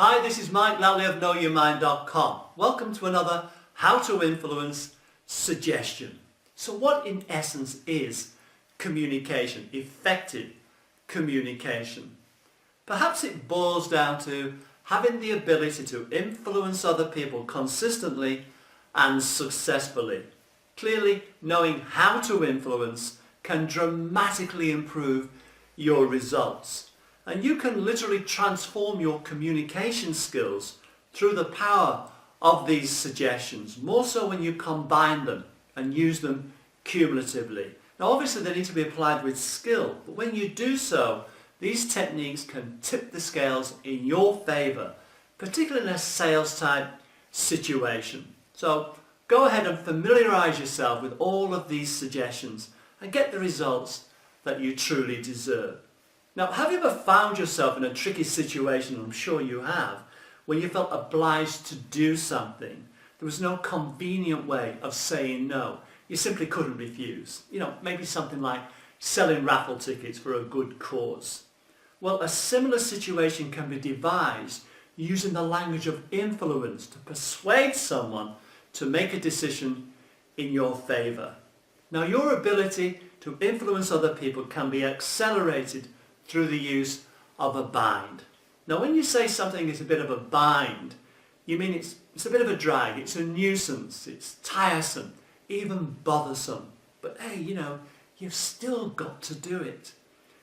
Hi, this is Mike Lally of KnowYourMind.com. Welcome to another How to Influence suggestion. So what in essence is communication, effective communication? Perhaps it boils down to having the ability to influence other people consistently and successfully. Clearly, knowing how to influence can dramatically improve your results. And you can literally transform your communication skills through the power of these suggestions, more so when you combine them and use them cumulatively. Now obviously they need to be applied with skill, but when you do so, these techniques can tip the scales in your favour, particularly in a sales type situation. So go ahead and familiarise yourself with all of these suggestions and get the results that you truly deserve. Now, have you ever found yourself in a tricky situation, I'm sure you have, where you felt obliged to do something? There was no convenient way of saying no. You simply couldn't refuse. Maybe something like selling raffle tickets for a good cause. Well, a similar situation can be devised using the language of influence to persuade someone to make a decision in your favour. Now, your ability to influence other people can be accelerated through the use of a bind. Now when you say something is a bit of a bind, you mean it's a bit of a drag, it's a nuisance, it's tiresome, even bothersome. But hey, you've still got to do it.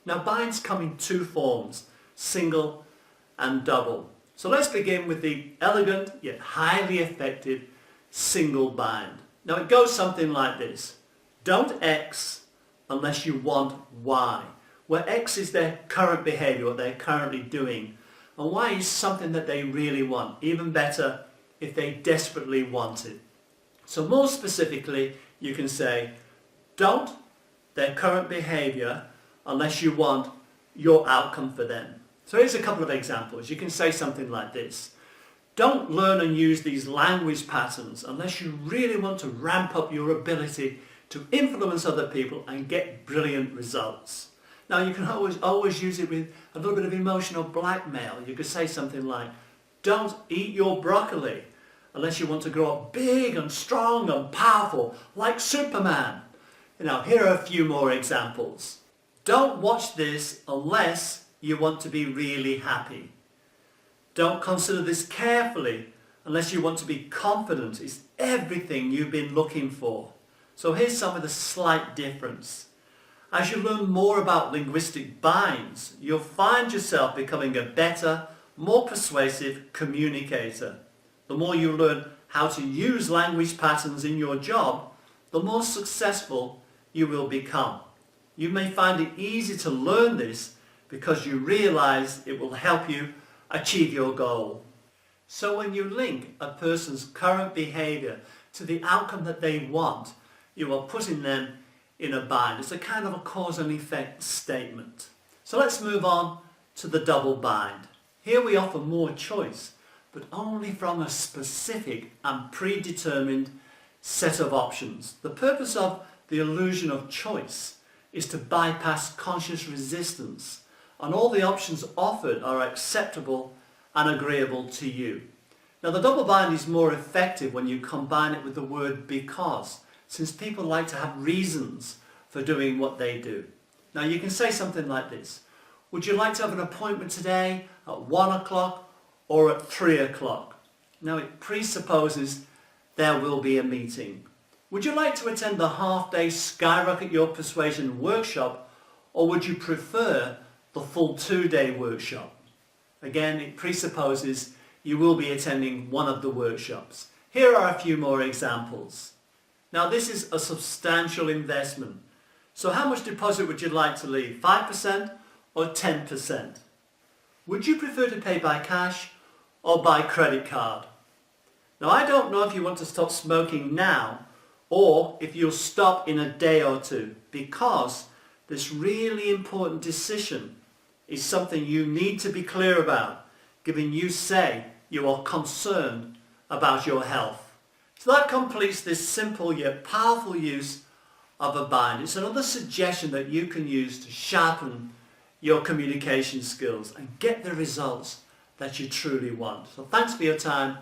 Now binds come in two forms, single and double. So let's begin with the elegant yet highly effective single bind. Now it goes something like this. Don't X unless you want Y, where X is their current behaviour, what they're currently doing, and Y is something that they really want, even better if they desperately want it. So more specifically, you can say, don't their current behaviour unless you want your outcome for them. So here's a couple of examples. You can say something like this. Don't learn and use these language patterns unless you really want to ramp up your ability to influence other people and get brilliant results. Now you can always use it with a little bit of emotional blackmail. You could say something like, don't eat your broccoli unless you want to grow up big and strong and powerful like Superman. Here are a few more examples. Don't watch this unless you want to be really happy. Don't consider this carefully unless you want to be confident it's everything you've been looking for. So here's some with a slight difference. As you learn more about linguistic binds, you'll find yourself becoming a better, more persuasive communicator. The more you learn how to use language patterns in your job, the more successful you will become. You may find it easy to learn this because you realise it will help you achieve your goal. So when you link a person's current behaviour to the outcome that they want, you are putting them in a bind. It's a kind of a cause and effect statement. So let's move on to the double bind. Here we offer more choice, but only from a specific and predetermined set of options. The purpose of the illusion of choice is to bypass conscious resistance, and all the options offered are acceptable and agreeable to you. Now the double bind is more effective when you combine it with the word because, since people like to have reasons for doing what they do. Now you can say something like this. Would you like to have an appointment today at 1 o'clock or at 3 o'clock? Now it presupposes there will be a meeting. Would you like to attend the half-day Skyrocket Your Persuasion workshop, or would you prefer the full 2-day workshop? Again, it presupposes you will be attending one of the workshops. Here are a few more examples. Now this is a substantial investment. So how much deposit would you like to leave? 5% or 10%? Would you prefer to pay by cash or by credit card? Now I don't know if you want to stop smoking now or if you'll stop in a day or two, because this really important decision is something you need to be clear about, given you say you are concerned about your health. So that completes this simple yet powerful use of a bind. It's another suggestion that you can use to sharpen your communication skills and get the results that you truly want. So thanks for your time.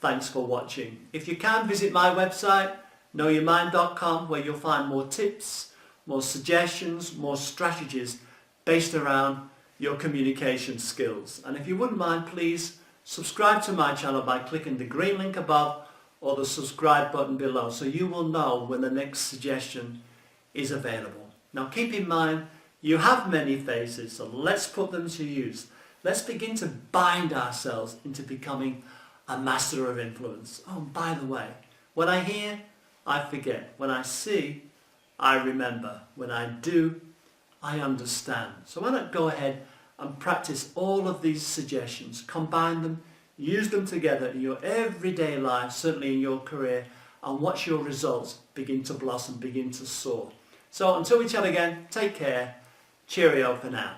Thanks for watching. If you can, visit my website, knowyourmind.com, where you'll find more tips, more suggestions, more strategies based around your communication skills. And if you wouldn't mind, please subscribe to my channel by clicking the green link above or the subscribe button below, so you will know when the next suggestion is available. Now keep in mind, you have many faces, so let's put them to use. Let's begin to bind ourselves into becoming a master of influence. Oh, and by the way, when I hear, I forget. When I see, I remember. When I do, I understand. So why not go ahead and practice all of these suggestions, combine them, use them together in your everyday life, certainly in your career, and watch your results begin to blossom, begin to soar. So until we chat again, take care. Cheerio for now.